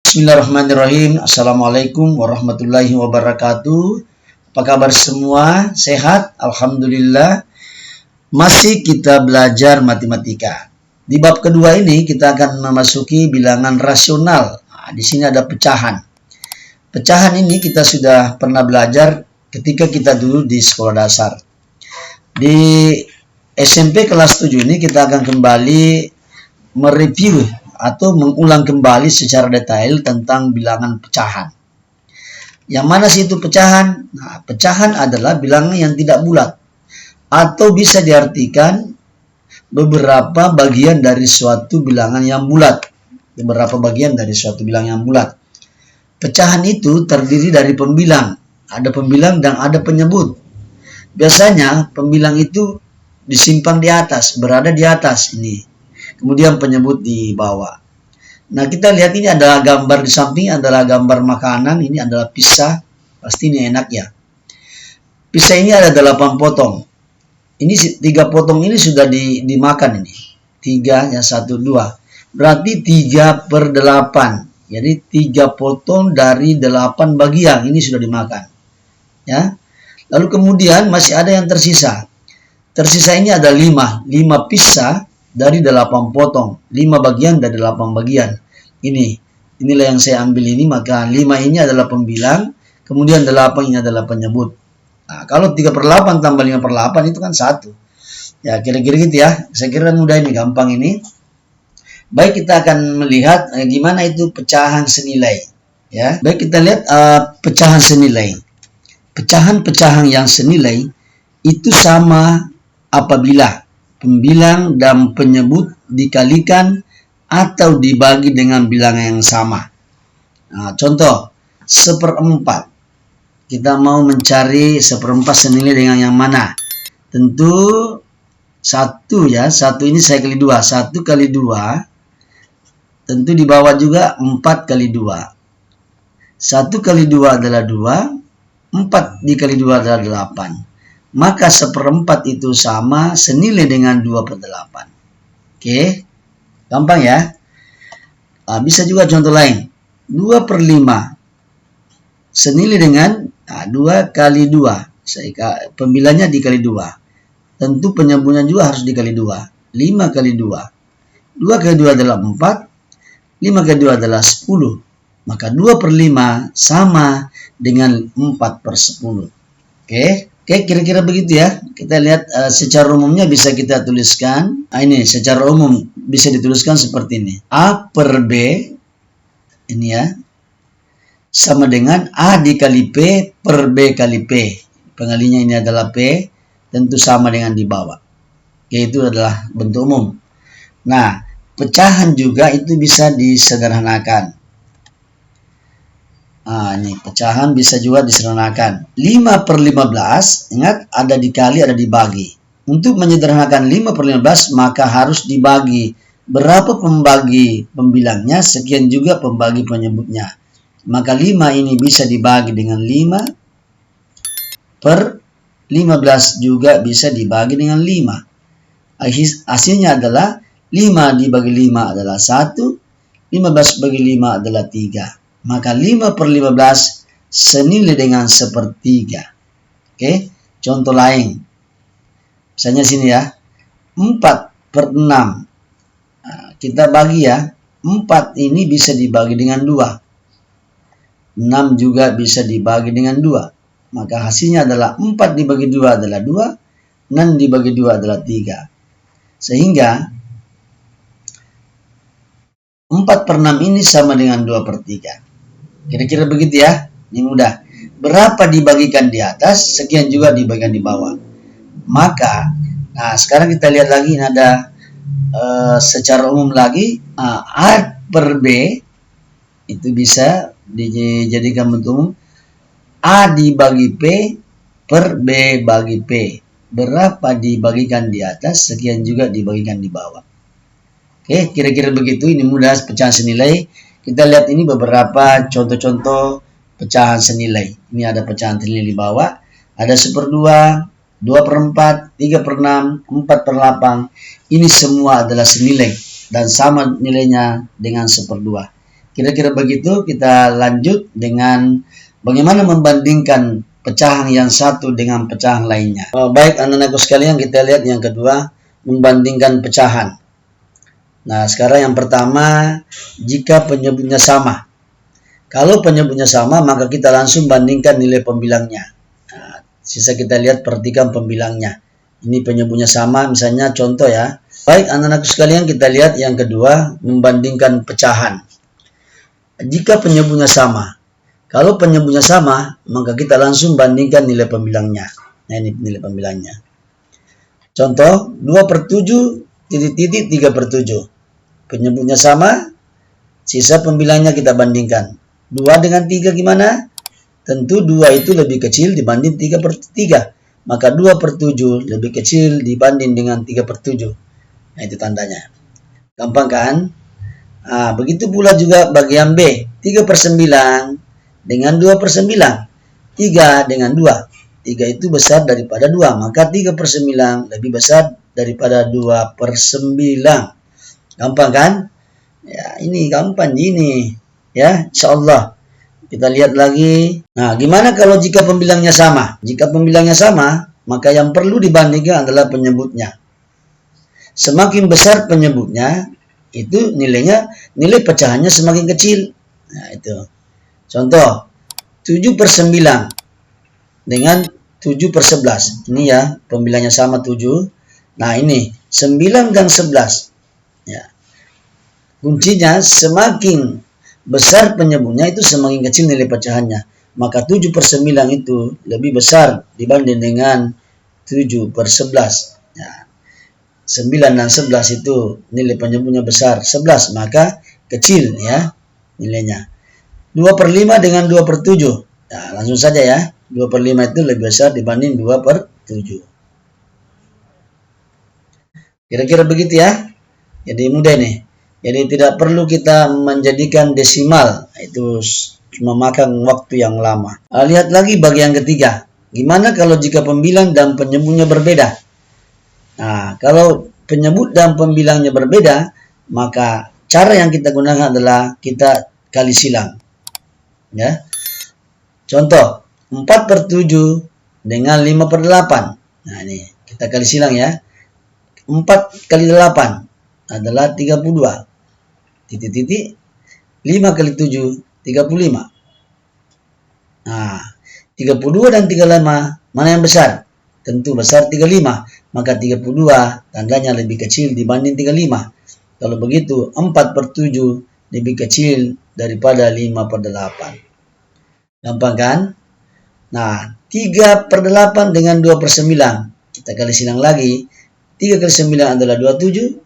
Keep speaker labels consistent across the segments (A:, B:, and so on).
A: Bismillahirrahmanirrahim. Assalamualaikum warahmatullahi wabarakatuh. Apa kabar semua? Sehat? Alhamdulillah. Masih kita belajar matematika. Di bab kedua ini kita akan memasuki bilangan rasional. Nah, di sini ada pecahan. Pecahan ini kita sudah pernah belajar ketika kita dulu di sekolah dasar. Di SMP kelas 7 ini kita akan kembali mereview atau mengulang kembali secara detail tentang bilangan pecahan. Yang mana sih itu pecahan? Nah, pecahan adalah bilangan yang tidak bulat atau bisa diartikan beberapa bagian dari suatu bilangan yang bulat. Beberapa bagian dari suatu bilangan yang bulat. Pecahan itu terdiri dari pembilang. Ada pembilang dan ada penyebut. Biasanya pembilang itu disimpan di atas, berada di atas ini. Kemudian penyebut di bawah. Nah, kita lihat ini adalah gambar di samping adalah gambar makanan. Ini adalah pizza. Pasti ini enak ya. Pizza ini ada 8 potong. Ini 3 potong ini sudah dimakan ini. 3 yang 1 2. Berarti 3/8. Jadi 3 potong dari 8 bagian ini sudah dimakan. Ya. Lalu kemudian masih ada yang tersisa. Tersisa ini ada 5 pizza dari 8 potong, 5 bagian dari 8 bagian. Inilah yang saya ambil ini, maka 5 ini adalah pembilang, kemudian 8 ini adalah penyebut. Nah, kalau 3/8 tambah 5/8 itu kan 1. Ya, kira-kira gitu ya. Saya kira mudah ini, gampang ini. Baik, kita akan melihat gimana itu pecahan senilai. Ya, baik kita lihat pecahan senilai. Pecahan-pecahan yang senilai itu sama apabila pembilang dan penyebut dikalikan atau dibagi dengan bilangan yang sama. Nah, contoh, 1/4. Kita mau mencari 1/4 senilai dengan yang mana? Tentu 1 ya, 1 ini saya kali 2. 1 kali 2, tentu di bawah juga 4 kali 2. 1 kali 2 adalah 2, 4 dikali 2 adalah 8. Maka 1/4 itu sama senilai dengan 2/8. Oke, gampang ya. Nah, bisa juga contoh lain. 2/5 senilai dengan 2 kali 2. Pembilangnya dikali 2. Tentu penyebutnya juga harus dikali 2. 5 kali 2. 2 kali 2 adalah 4. 5 kali 2 adalah 10. Maka 2/5 sama dengan 4/10. Oke. Oke, kira-kira begitu ya. Kita lihat secara umumnya bisa kita tuliskan. Nah, ini secara umum bisa dituliskan seperti ini. A per B, ini ya, sama dengan A dikali P per B kali P. Pengalinya ini adalah P, tentu sama dengan di bawah. Oke, itu adalah bentuk umum. Nah, pecahan juga itu bisa disederhanakan. Nah, ini pecahan bisa juga disederhanakan. 5/15, ingat ada dikali, ada dibagi. Untuk menyederhanakan 5/15, maka harus dibagi. Berapa pembagi pembilangnya, sekian juga pembagi penyebutnya. Maka 5 ini bisa dibagi dengan 5/15 juga bisa dibagi dengan 5. Hasilnya adalah 5 dibagi 5 adalah 1, 15 bagi 5 adalah 3. Maka 5/15 senilai dengan 1/3. Oke, contoh lain. Misalnya sini ya, 4/6. Nah, kita bagi ya, 4 ini bisa dibagi dengan 2. 6 juga bisa dibagi dengan 2. Maka hasilnya adalah 4 dibagi 2 adalah 2, 6 dibagi 2 adalah 3. Sehingga 4/6 ini sama dengan 2/3. Kira-kira begitu ya. Ini mudah. Berapa dibagikan di atas, sekian juga dibagikan di bawah. Maka, nah sekarang kita lihat lagi, ini ada secara umum lagi. A per B itu bisa dijadikan bentuk umum. A dibagi P per B bagi P. Berapa dibagikan di atas, sekian juga dibagikan di bawah. Oke, kira-kira begitu. Ini mudah, pecahan senilai. Kita lihat ini beberapa contoh-contoh pecahan senilai. Ini ada pecahan senilai di bawah. Ada 1/2, 2/4, 3/6, 4/8. Ini semua adalah senilai dan sama nilainya dengan 1/2. Kira-kira begitu. Kita lanjut dengan bagaimana membandingkan pecahan yang satu dengan pecahan lainnya. Baik anak-anakku sekalian, kita lihat yang kedua, membandingkan pecahan. Nah, sekarang yang pertama, jika penyebutnya sama. Kalau penyebutnya sama, maka kita langsung bandingkan nilai pembilangnya. Nah, sisa kita lihat perhatikan pembilangnya. Ini penyebutnya sama, misalnya contoh ya. Baik anak-anakku sekalian, kita lihat yang kedua, membandingkan pecahan. Jika penyebutnya sama. Kalau penyebutnya sama, maka kita langsung bandingkan nilai pembilangnya. Nah, ini nilai pembilangnya. Contoh, 2/7, titik-titik 3/7. Penyebutnya sama, sisa pembilangnya kita bandingkan. 2 dengan 3 gimana? Tentu 2 itu lebih kecil dibanding 3/3. Maka 2/7 lebih kecil dibanding dengan 3/7. Nah, itu tandanya. Gampang kan? Nah, begitu pula juga bagian B. 3/9 dengan 2/9. 3 dengan 2. 3 itu besar daripada 2. Maka 3/9 lebih besar daripada 2/9. Gampang kan? Ya, ini gampang ini. Ya, insyaallah. Kita lihat lagi. Nah, gimana kalau jika pembilangnya sama? Jika pembilangnya sama, maka yang perlu dibandingkan adalah penyebutnya. Semakin besar penyebutnya, itu nilai pecahannya semakin kecil. Nah, itu. Contoh, 7/9 dengan 7/11. Ini ya, pembilangnya sama 7. Nah, ini 9 dan 11. Ya. Kuncinya semakin besar penyebutnya itu semakin kecil nilai pecahannya. Maka 7/9 itu lebih besar dibanding dengan 7/11. Ya. 9 dan 11 itu nilai penyebutnya besar. 11 maka kecil ya nilainya. 2/5 dengan 2/7. Nah, langsung saja ya. 2/5 itu lebih besar dibanding 2/7. Kira-kira begitu ya. Jadi mudah nih. Jadi tidak perlu kita menjadikan desimal, itu memakan waktu yang lama. Lihat lagi bagian ketiga. Gimana kalau jika pembilang dan penyebutnya berbeda? Nah, kalau penyebut dan pembilangnya berbeda, maka cara yang kita gunakan adalah kita kali silang. Ya. Contoh, 4/7 dengan 5/8. Nah, ini kita kali silang ya. 4 kali 8 adalah 32. Titik-titik 5 kali 7 35. Nah, 32 dan 35 mana yang besar? Tentu besar 35. Maka 32 tandanya lebih kecil dibanding 35. Kalau begitu 4/7 lebih kecil daripada 5/8. Gampang kan? Nah, 3/8 dengan 2/9. Kita kali silang lagi. 3 kali 9 adalah 27.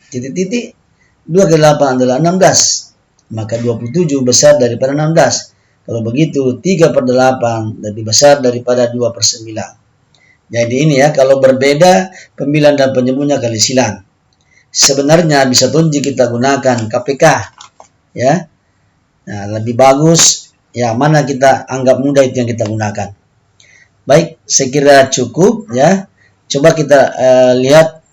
A: Titik-titik 2 kali 8 adalah 16. Maka 27 besar daripada 16. Kalau begitu 3/8 lebih besar daripada 2/9. Jadi ini ya, kalau berbeda pembilang dan penyebutnya kali silang. Sebenarnya bisa tunjuk kita gunakan KPK ya. Nah, lebih bagus ya, mana kita anggap mudah itu yang kita gunakan. Baik, saya kira cukup ya. Coba kita lihat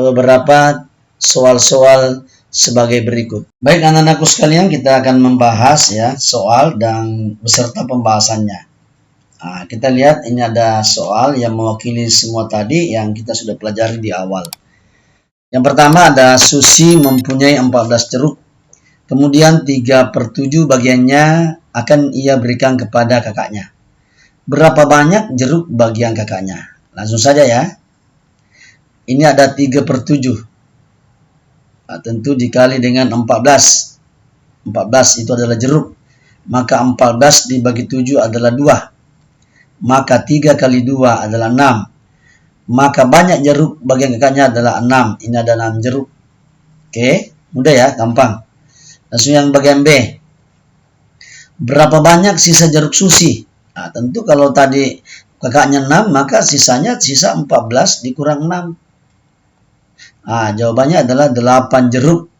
A: beberapa soal-soal sebagai berikut. Baik anak-anakku sekalian, kita akan membahas ya soal dan beserta pembahasannya. Nah, kita lihat ini ada soal yang mewakili semua tadi yang kita sudah pelajari di awal. Yang pertama ada Susi mempunyai 14 jeruk. Kemudian 3/7 bagiannya akan ia berikan kepada kakaknya. Berapa banyak jeruk bagian kakaknya? Langsung saja ya. Ini ada 3/7. Nah, tentu dikali dengan 14. 14 itu adalah jeruk. Maka 14 dibagi 7 adalah 2. Maka 3 kali 2 adalah 6. Maka banyak jeruk bagian kakaknya adalah 6. Ini ada 6 jeruk. Oke, mudah ya, gampang. Langsung yang bagian B. Berapa banyak sisa jeruk Susi? Nah, tentu kalau tadi kakaknya 6, maka sisanya sisa 14 dikurang 6. Nah, jawabannya adalah 8 jeruk.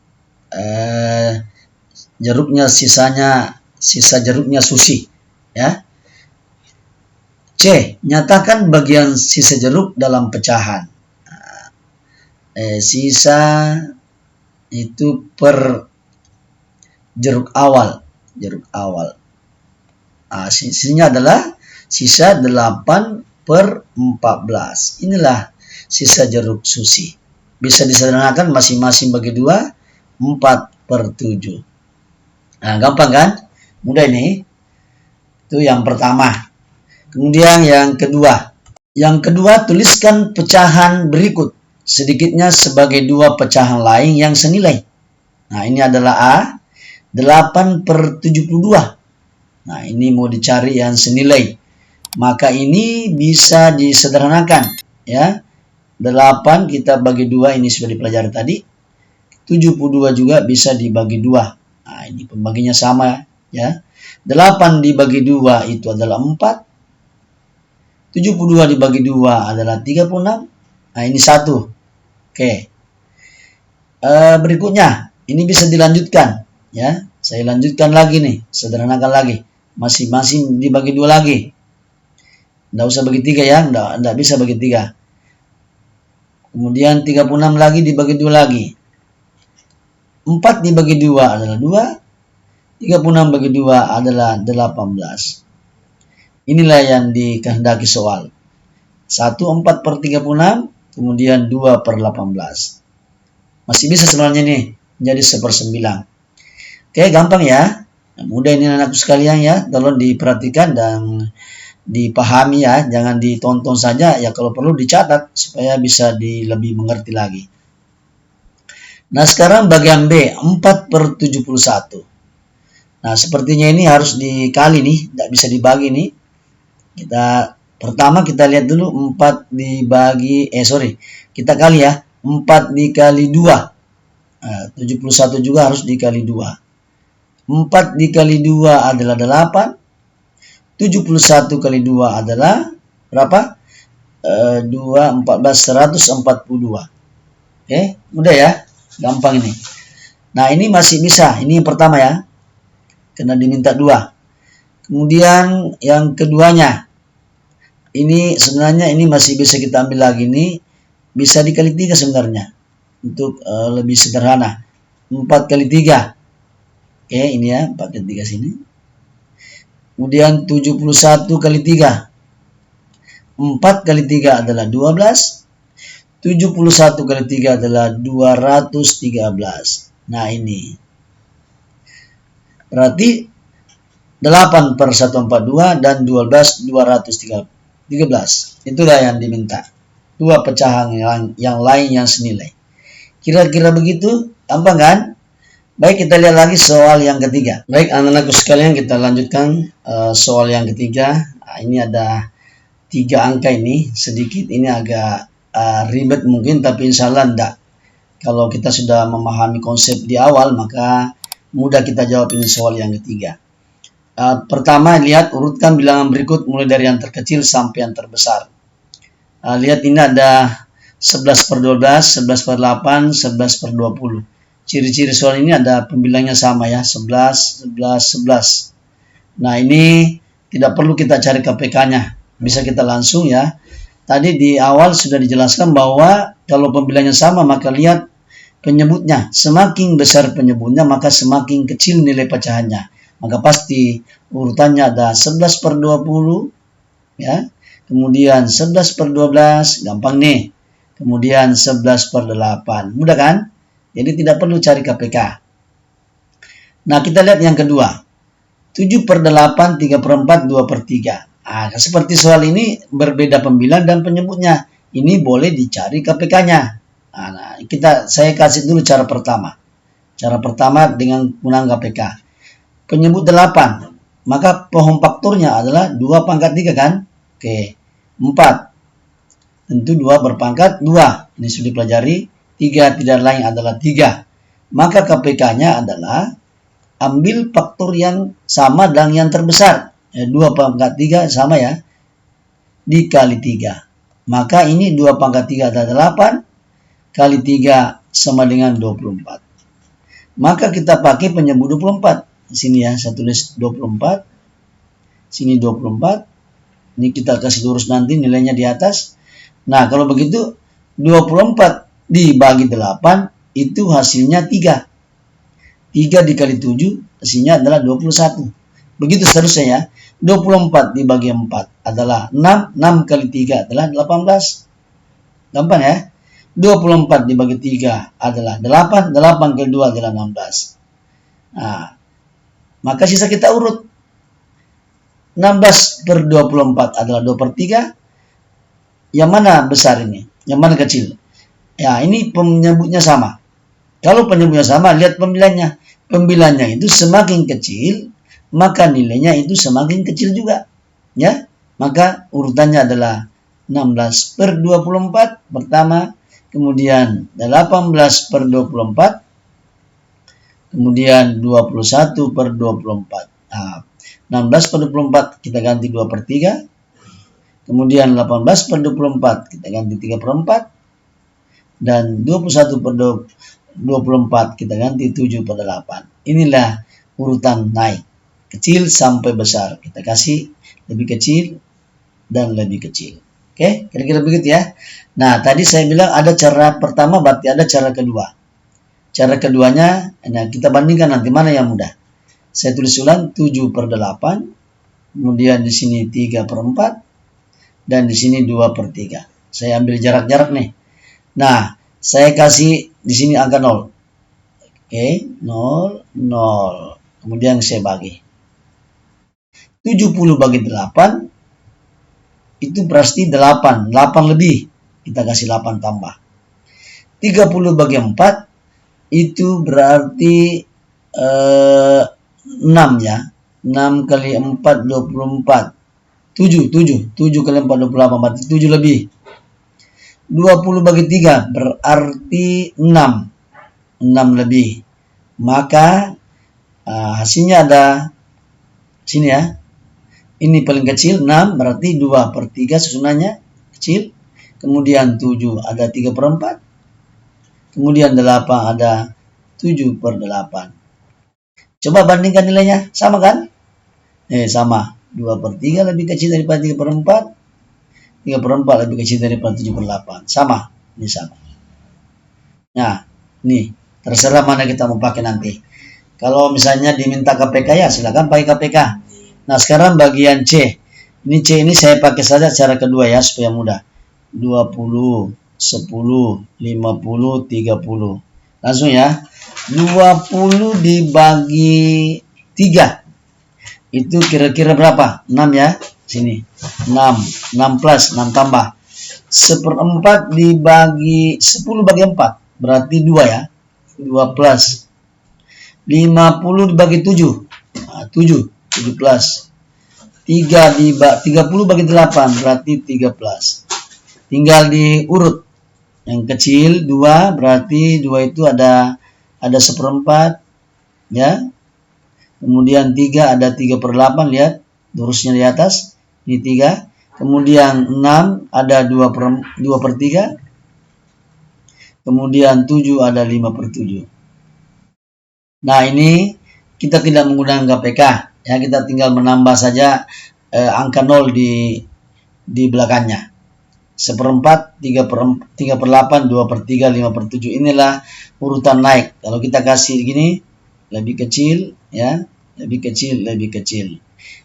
A: Jeruknya sisa jeruknya Susi. Ya. C. Nyatakan bagian sisa jeruk dalam pecahan. Sisa itu per jeruk awal. Nah, sisinya adalah sisa 8/14. Inilah sisa jeruk susi. Bisa disederhanakan masing-masing bagi 2, 4/7. Nah, gampang kan? Mudah ini. Itu yang pertama. Kemudian yang kedua. Yang kedua, tuliskan pecahan berikut. Sedikitnya sebagai 2 pecahan lain yang senilai. Nah, ini adalah A. 8/72. Nah, ini mau dicari yang senilai. Maka ini bisa disederhanakan. Ya. 8 kita bagi 2, ini sudah dipelajari tadi. 72 juga bisa dibagi 2. Nah, ini pembaginya sama ya. 8 dibagi 2 itu adalah 4. 72 dibagi 2 adalah 36. Nah, ini 1. Oke. Berikutnya, ini bisa dilanjutkan ya. Saya lanjutkan lagi nih, sederhanakan lagi. Masing-masing dibagi 2 lagi. Enggak usah bagi 3 ya, enggak bisa bagi 3. Kemudian 36 lagi dibagi 2 lagi. 4 dibagi 2 adalah 2. 36 bagi 2 adalah 18. Inilah yang dikehendaki soal. 1/4/36, kemudian 2/18. Masih bisa sebenarnya nih, jadi 1/9. Oke, gampang ya. Nah, mudah ini anakku sekalian ya, tolong diperhatikan dan dipahami ya, jangan ditonton saja ya, kalau perlu dicatat supaya bisa lebih mengerti lagi. Nah, sekarang bagian B, 4/71. Nah, sepertinya ini harus dikali nih, tidak bisa dibagi nih. Pertama kita lihat dulu 4 dibagi, kita kali ya, 4 dikali 2. Nah, 71 juga harus dikali 2. 4 dikali 2 adalah 8. 71 kali 2 adalah berapa? 2, 14, 142. Oke, mudah ya, gampang ini. Nah, ini masih bisa, ini yang pertama ya, karena diminta 2. Kemudian yang keduanya, ini sebenarnya ini masih bisa kita ambil lagi nih, bisa dikali 3 sebenarnya, untuk lebih sederhana. 4 kali 3. Oke, ini ya, 4 kali 3 sini. Kemudian 71 kali 3. 4 kali 3 adalah 12. 71 kali 3 adalah 213. Nah, ini. Berarti 8/142 dan 12 213. Itulah yang diminta. 2 pecahan yang lain yang senilai. Kira-kira begitu, gampang kan? Baik, kita lihat lagi soal yang ketiga. Baik, anak-anakku sekalian, kita lanjutkan soal yang ketiga. Nah, ini ada 3 angka ini, sedikit ini agak ribet mungkin, tapi insya Allah enggak. Kalau kita sudah memahami konsep di awal, maka mudah kita jawab ini soal yang ketiga. Pertama, lihat urutkan bilangan berikut mulai dari yang terkecil sampai yang terbesar. Lihat ini ada 11/12, 11/8, 11/20. Ciri-ciri soal ini ada pembilangnya sama ya, 11, 11, 11. Nah, ini tidak perlu kita cari KPK-nya, bisa kita langsung ya. Tadi di awal sudah dijelaskan bahwa kalau pembilangnya sama, maka lihat penyebutnya. Semakin besar penyebutnya, maka semakin kecil nilai pecahannya. Maka pasti urutannya ada 11/20 ya. Kemudian 11/12, gampang nih. Kemudian 11/8. Mudah kan? Jadi tidak perlu cari KPK. Nah, kita lihat yang kedua. 7/8, 3/4, 2/3. Nah, seperti soal ini berbeda pembilang dan penyebutnya. Ini boleh dicari KPK-nya. Nah, saya kasih dulu cara pertama. Cara pertama dengan menggunakan KPK. Penyebut 8. Maka pohon faktornya adalah 2/3 kan? Oke. 4. Tentu 2 berpangkat 2. Ini sudah dipelajari. 3 tidak lain adalah 3. Maka KPK-nya adalah ambil faktor yang sama dan yang terbesar. 2/3 sama ya. Dikali 3. Maka ini 2/3 adalah 8. Kali 3 sama dengan 24. Maka kita pakai penyebut 24. Di sini ya, saya tulis 24. Sini 24. Ini kita kasih lurus nanti nilainya di atas. Nah, kalau begitu 24 dibagi 8 itu hasilnya 3. 3 dikali 7 hasilnya adalah 21. Begitu seterusnya ya. 24 dibagi 4 adalah 6. 6 kali 3 adalah 18. Gampang ya. 24 dibagi 3 adalah 8. 8 kali 2 adalah 16. Nah, maka sisa kita urut. 16 per 24 adalah 2 per 3. Yang mana besar ini? Yang mana kecil? Ya, ini penyebutnya sama. Kalau penyebutnya sama, lihat pembilanya. Pembilanya itu semakin kecil, maka nilainya itu semakin kecil juga. Ya, maka urutannya adalah 16 per 24 pertama, kemudian 18 per 24, kemudian 21 per 24. Nah, 16 per 24 kita ganti 2 per 3, kemudian 18 per 24 kita ganti 3 per 4, dan 21 per 24 kita ganti 7 per 8. Inilah urutan naik, kecil sampai besar. Kita kasih lebih kecil dan lebih kecil. Oke, kira-kira begitu ya. Nah, tadi saya bilang ada cara pertama, berarti ada cara kedua. Cara keduanya, nah kita bandingkan nanti mana yang mudah. Saya tulis ulang 7 per 8, kemudian di sini 3 per 4, dan di sini 2 per 3. Saya ambil jarak-jarak nih. Nah, saya kasih di sini angka 0. Oke, 0, 0. Kemudian saya bagi. 70 bagi 8, itu berarti 8. 8 lebih. Kita kasih 8 tambah. 30 bagi 4, itu berarti 6 ya. 6 kali 4, 24. 7 kali 4, 28. Berarti 7 lebih. 20 bagi 3 berarti 6. 6 lebih. Maka hasilnya ada sini ya. Ini paling kecil 6, berarti 2 per 3 susunannya kecil. Kemudian 7 ada 3 per 4. Kemudian 8 ada 7 per 8. Coba bandingkan nilainya, sama kan? Sama. 2 per 3 lebih kecil daripada 3 per 4. 3 per 4 lebih kecil daripada 7 per 8. Sama. Ini sama. Nah, ini terserah mana kita mau pakai nanti. Kalau misalnya diminta KPK ya silakan pakai KPK. Nah, sekarang bagian C. Ini C ini saya pakai saja cara kedua ya supaya mudah. 20, 10, 50, 30. Langsung ya. 20 dibagi 3. Itu kira-kira berapa? 6 ya. Sini. 6 plus 6 tambah. 1/4 dibagi 10 bagi 4. Berarti 2 ya. 2 plus. 50 dibagi 7. Nah, 7 plus. 30 bagi 8 berarti 3 plus. Tinggal diurut. Yang kecil 2 berarti 2 itu ada 1/4 ya. Kemudian 3 ada 3 per 8, lihat lurusnya di atas. Ini 3. Kemudian 6 ada 2 per 3. Kemudian 7 ada 5 per 7. Nah, ini kita tidak menggunakan KPK. Ya, kita tinggal menambah saja angka 0 di belakangnya. 1/4, 3 per 8, 2 per 3, 5 per 7. Inilah urutan naik. Kalau kita kasih gini, lebih kecil, ya, lebih kecil.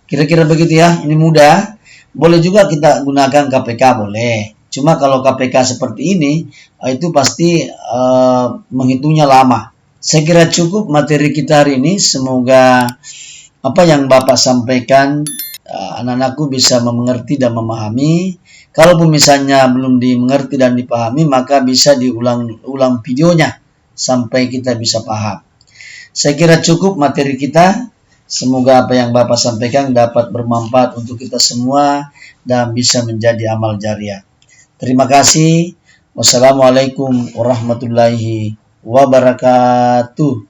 A: Kira-kira begitu ya, ini mudah. Boleh juga kita gunakan KPK, boleh. Cuma kalau KPK seperti ini, itu pasti menghitungnya lama. Saya kira cukup materi kita hari ini. Semoga apa yang Bapak sampaikan anak-anakku bisa mengerti dan memahami. Kalaupun misalnya belum dimengerti dan dipahami, maka bisa diulang videonya sampai kita bisa paham. Saya kira cukup materi kita. Semoga apa yang Bapak sampaikan dapat bermanfaat untuk kita semua dan bisa menjadi amal jariah. Terima kasih. Wassalamualaikum warahmatullahi wabarakatuh.